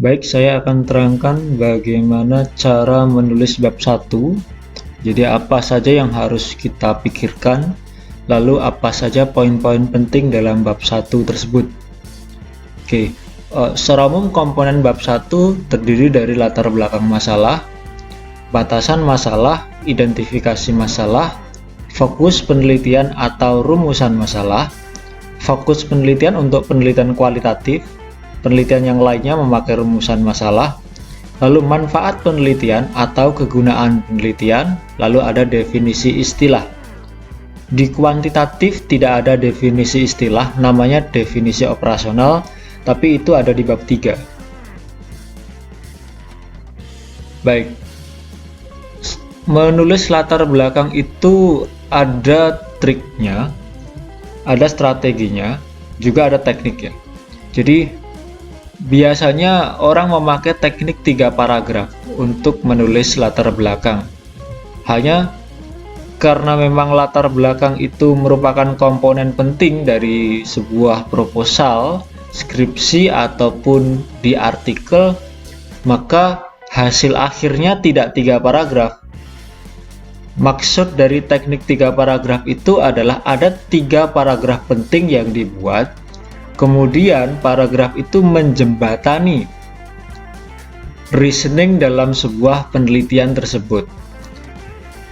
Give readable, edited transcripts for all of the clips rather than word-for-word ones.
Baik, saya akan terangkan bagaimana cara menulis bab 1. Jadi apa saja yang harus kita pikirkan, lalu apa saja poin-poin penting dalam bab 1 tersebut. Oke, secara umum komponen bab 1 terdiri dari latar belakang masalah, batasan masalah, identifikasi masalah, fokus penelitian atau rumusan masalah, fokus penelitian untuk penelitian kualitatif, penelitian yang lainnya memakai rumusan masalah, lalu manfaat penelitian atau kegunaan penelitian, lalu ada definisi istilah. Di kuantitatif tidak ada definisi istilah, namanya definisi operasional, tapi itu ada di bab 3. Baik, menulis latar belakang itu ada triknya, ada strateginya, juga ada tekniknya. Jadi biasanya orang memakai teknik 3 paragraf untuk menulis latar belakang. Hanya karena memang latar belakang itu merupakan komponen penting dari sebuah proposal, skripsi ataupun di artikel, maka hasil akhirnya tidak 3 paragraf. Maksud dari teknik 3 paragraf itu adalah ada 3 paragraf penting yang dibuat, kemudian paragraf itu menjembatani reasoning dalam sebuah penelitian tersebut.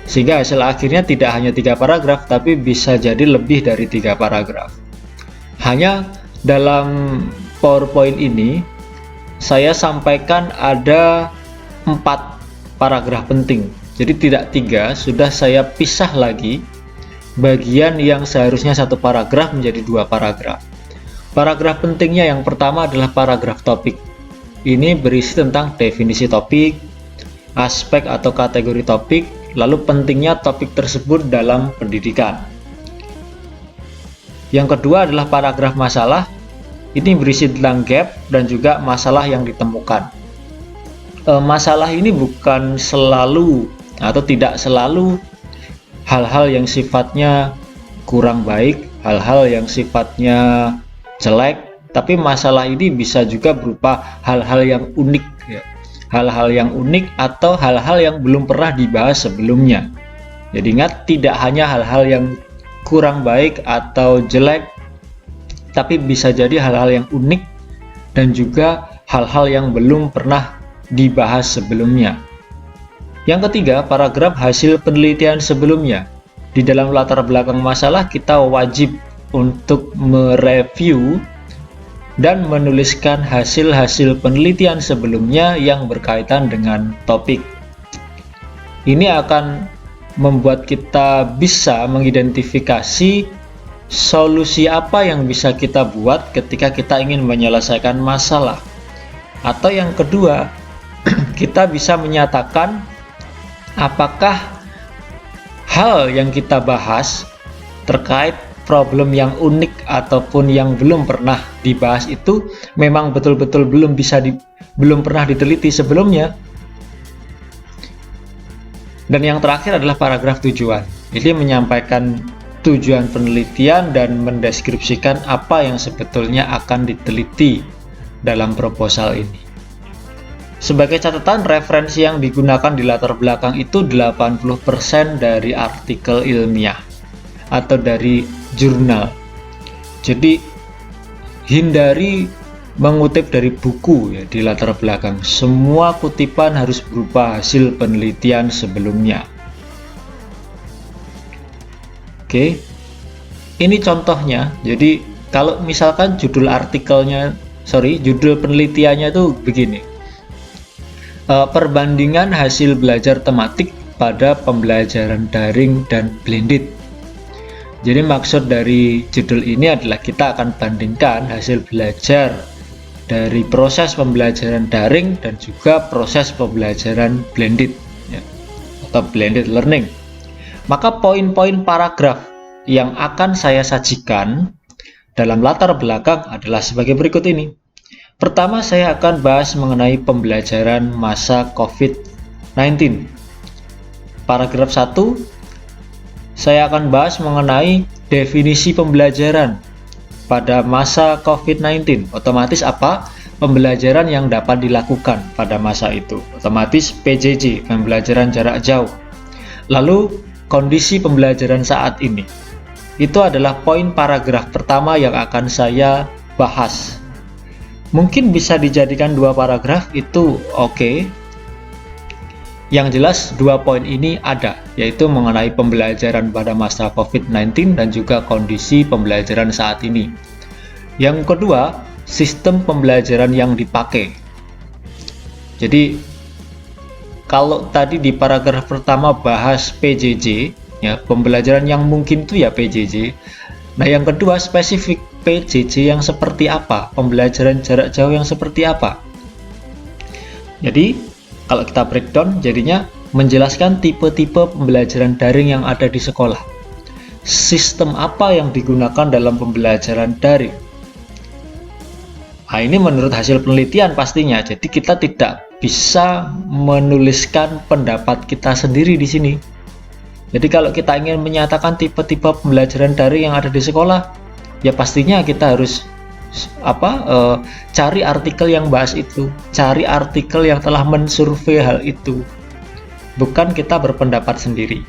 Sehingga hasil akhirnya tidak hanya 3 paragraf, tapi bisa jadi lebih dari 3 paragraf. Hanya dalam PowerPoint ini, saya sampaikan ada 4 paragraf penting. Jadi tidak 3, sudah saya pisah lagi bagian yang seharusnya 1 paragraf menjadi 2 paragraf. Paragraf pentingnya yang pertama adalah paragraf topik. Ini berisi tentang definisi topik, aspek atau kategori topik, lalu pentingnya topik tersebut dalam pendidikan. Yang kedua adalah paragraf masalah. Ini berisi tentang gap dan juga masalah yang ditemukan. Masalah ini bukan selalu atau tidak selalu hal-hal yang sifatnya kurang baik, hal-hal yang sifatnya jelek, tapi masalah ini bisa juga berupa hal-hal yang unik, ya. Hal-hal yang unik atau hal-hal yang belum pernah dibahas sebelumnya. Jadi ingat, tidak hanya hal-hal yang kurang baik atau jelek, tapi bisa jadi hal-hal yang unik dan juga hal-hal yang belum pernah dibahas sebelumnya. Yang ketiga, paragraf hasil penelitian sebelumnya. Di dalam latar belakang masalah, kita wajib untuk mereview dan menuliskan hasil-hasil penelitian sebelumnya yang berkaitan dengan topik. Ini akan membuat kita bisa mengidentifikasi solusi apa yang bisa kita buat ketika kita ingin menyelesaikan masalah. Atau yang kedua, kita bisa menyatakan apakah hal yang kita bahas terkait problem yang unik ataupun yang belum pernah dibahas itu memang betul-betul belum pernah diteliti sebelumnya. Dan yang terakhir adalah paragraf tujuan. Jadi menyampaikan tujuan penelitian dan mendeskripsikan apa yang sebetulnya akan diteliti dalam proposal ini. Sebagai catatan, referensi yang digunakan di latar belakang itu 80% dari artikel ilmiah atau dari jurnal. Jadi hindari mengutip dari buku ya di latar belakang. Semua kutipan harus berupa hasil penelitian sebelumnya. Oke. Ini contohnya. Jadi kalau misalkan judul penelitiannya itu begini. Perbandingan hasil belajar tematik pada pembelajaran daring dan blended. Jadi maksud dari judul ini adalah kita akan bandingkan hasil belajar dari proses pembelajaran daring dan juga proses pembelajaran blended, ya, atau blended learning. Maka poin-poin paragraf yang akan saya sajikan dalam latar belakang adalah sebagai berikut ini. Pertama, saya akan bahas mengenai pembelajaran masa COVID-19. Paragraf 1, saya akan bahas mengenai definisi pembelajaran pada masa COVID-19. Otomatis apa? pembelajaran yang dapat dilakukan pada masa itu, otomatis PJJ, pembelajaran jarak jauh. Lalu kondisi pembelajaran saat ini, itu adalah poin paragraf pertama yang akan saya bahas. Mungkin bisa dijadikan 2 paragraf, itu oke. Yang jelas 2 poin ini ada, yaitu mengenai pembelajaran pada masa COVID-19 dan juga kondisi pembelajaran saat ini. Yang kedua, sistem pembelajaran yang dipakai. Jadi kalau tadi di paragraf pertama bahas PJJ, ya, pembelajaran yang mungkin itu ya PJJ. Nah, yang kedua spesifik PJJ yang seperti apa, pembelajaran jarak jauh yang seperti apa. Jadi kalau kita breakdown, jadinya menjelaskan tipe-tipe pembelajaran daring yang ada di sekolah. Sistem apa yang digunakan dalam pembelajaran daring. Nah, ini menurut hasil penelitian pastinya. Jadi kita tidak bisa menuliskan pendapat kita sendiri di sini. Jadi kalau kita ingin menyatakan tipe-tipe pembelajaran daring yang ada di sekolah, ya pastinya kita harus cari artikel yang bahas itu, cari artikel yang telah mensurvei hal itu, bukan kita berpendapat sendiri.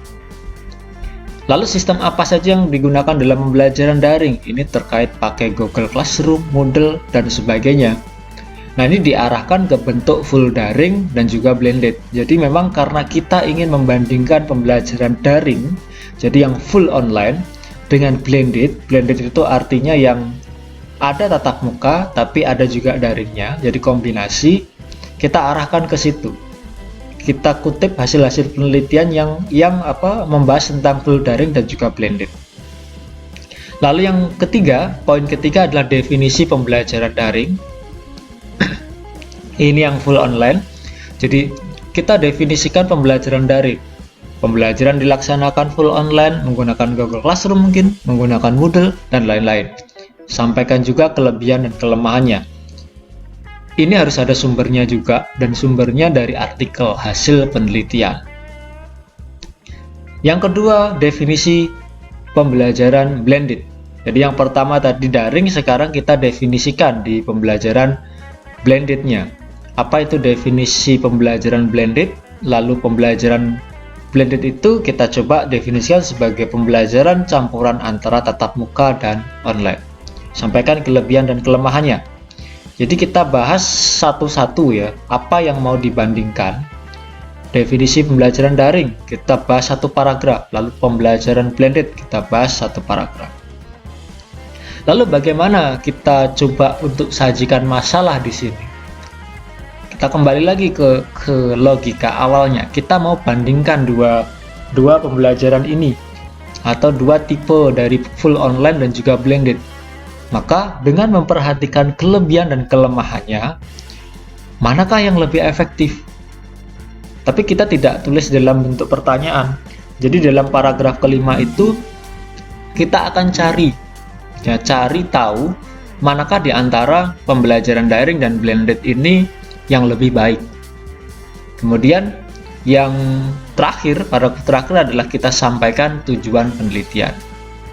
Lalu sistem apa saja yang digunakan dalam pembelajaran daring? Ini terkait pakai Google Classroom, Moodle, dan sebagainya. Nah, ini diarahkan ke bentuk full daring dan juga blended. Jadi memang karena kita ingin membandingkan pembelajaran daring, jadi yang full online, dengan blended. Blended itu artinya yang ada tatap muka tapi ada juga daringnya, jadi kombinasi. Kita arahkan ke situ, kita kutip hasil-hasil penelitian yang membahas tentang full daring dan juga blended. Lalu yang ketiga, poin ketiga adalah definisi pembelajaran daring. Ini yang full online. Jadi kita definisikan pembelajaran daring. Pembelajaran dilaksanakan full online menggunakan Google Classroom, mungkin menggunakan Moodle dan lain-lain. Sampaikan juga kelebihan dan kelemahannya. Ini harus ada sumbernya juga, dan sumbernya dari artikel hasil penelitian. Yang kedua, definisi pembelajaran blended. Jadi yang pertama tadi daring, sekarang kita definisikan di pembelajaran blendednya. Apa itu definisi pembelajaran blended? Lalu pembelajaran blended itu kita coba definisikan sebagai pembelajaran campuran antara tatap muka dan online. Sampaikan kelebihan dan kelemahannya. Jadi kita bahas satu-satu ya, apa yang mau dibandingkan. Definisi pembelajaran daring, kita bahas 1 paragraf. Lalu pembelajaran blended, kita bahas 1 paragraf. Lalu bagaimana kita coba untuk sajikan masalah di sini? Kita kembali lagi ke logika awalnya. Kita mau bandingkan dua pembelajaran ini, atau 2 tipe dari full online dan juga blended. Maka dengan memperhatikan kelebihan dan kelemahannya, manakah yang lebih efektif? Tapi kita tidak tulis dalam bentuk pertanyaan. Jadi dalam paragraf kelima itu kita akan cari tahu manakah di antara pembelajaran daring dan blended ini yang lebih baik. Kemudian yang terakhir, paragraf terakhir adalah kita sampaikan tujuan penelitian.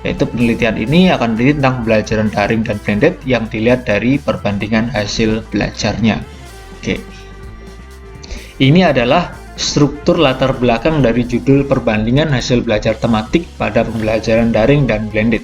Yaitu penelitian ini akan dilihat tentang pembelajaran daring dan blended yang dilihat dari perbandingan hasil belajarnya. Oke. Ini adalah struktur latar belakang dari judul perbandingan hasil belajar tematik pada pembelajaran daring dan blended.